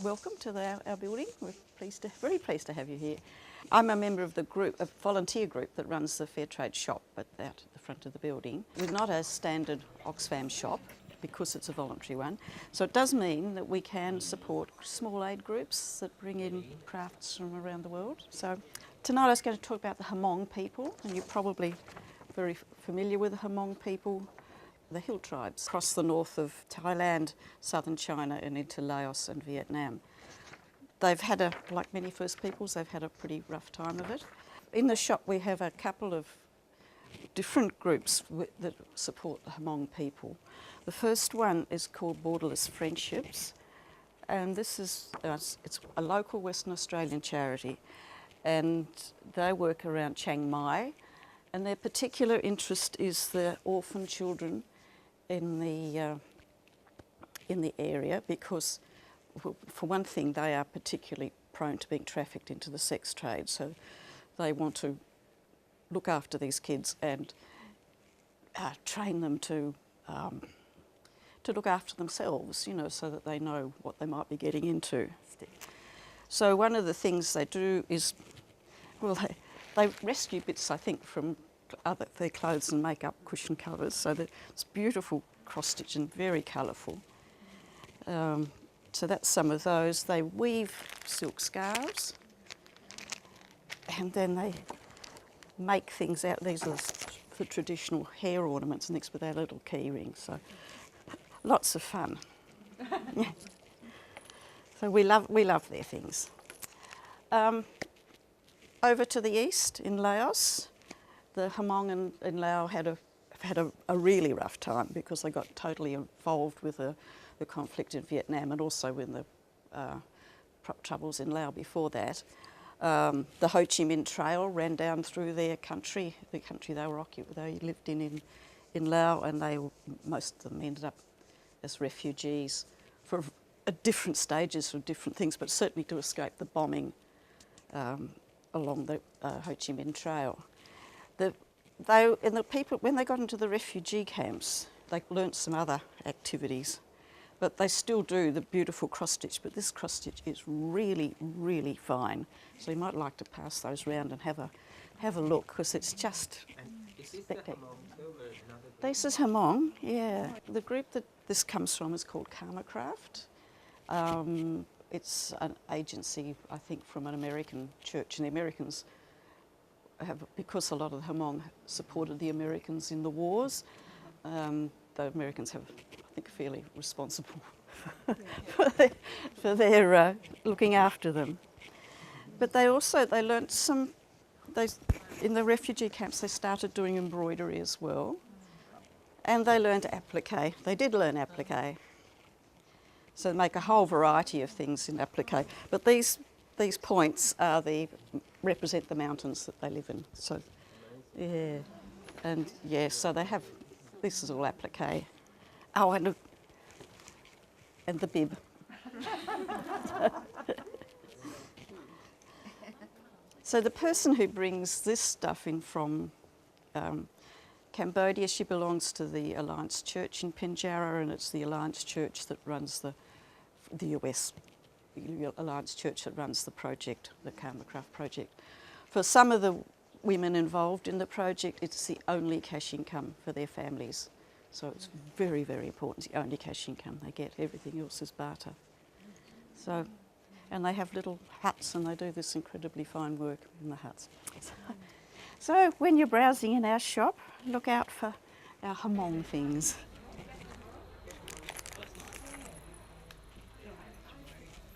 Welcome to our building. We're very pleased to have you here. I'm a member of the group, a volunteer group that runs the Fair Trade shop out at the front of the building. We're not a standard Oxfam shop because it's a voluntary one. So it does mean that we can support small aid groups that bring in crafts from around the world. So tonight I was going to talk about the Hmong people, and you're probably very familiar with the Hmong people. The hill tribes across the north of Thailand, southern China and into Laos and Vietnam. They've had, like many First Peoples, they've had a pretty rough time of it. In the shop we have a couple of different groups that support the Hmong people. The first one is called Borderless Friendships, and this is it's a local Western Australian charity, and they work around Chiang Mai, and their particular interest is the orphan children in the area, because for one thing they are particularly prone to being trafficked into the sex trade, so they want to look after these kids and train them to look after themselves, you know, so that they know what they might be getting into. So one of the things they do is, well, they rescue bits, I think, from their clothes and make up cushion covers, so that it's beautiful cross stitch and very colourful. So that's some of those. They weave silk scarves, and then they make things out. These are the traditional hair ornaments mixed with our little key rings. So lots of fun. So we love their things. Over to the east in Laos, the Hmong in Laos had a really rough time because they got totally involved with the conflict in Vietnam and also in the troubles in Laos before that. The Ho Chi Minh Trail ran down through their country, the country they were they lived in Laos, and most of them ended up as refugees at different stages for different things, but certainly to escape the bombing along the Ho Chi Minh Trail. When they got into the refugee camps, they learnt some other activities, but they still do the beautiful cross stitch. But this cross stitch is really, really fine. So you might like to pass those round and have a look, because it's just. Is this the Hmong too, or another group? This is Hmong, yeah. The group that this comes from is called Karma Craft. It's an agency, I think, from an American church, and the Americans because a lot of the Hmong supported the Americans in the wars. The Americans have, I think, fairly responsible for their looking after them. But they learnt in the refugee camps they started doing embroidery as well, and they learned applique. They did learn applique. So they make a whole variety of things in applique. But these points represent the mountains that they live in. So, yeah, and yeah, so they have. This is all applique. Oh, and the bib. So the person who brings this stuff in from Cambodia, she belongs to the Alliance Church in Pinjarra, and it's the Alliance Church that runs the US Alliance Church that runs the project, the Karma Craft project. For some of the women involved in the project, it's the only cash income for their families. So it's very, very important. It's the only cash income they get. Everything else is barter. So, and they have little huts, and they do this incredibly fine work in the huts. So when you're browsing in our shop, look out for our Hmong things.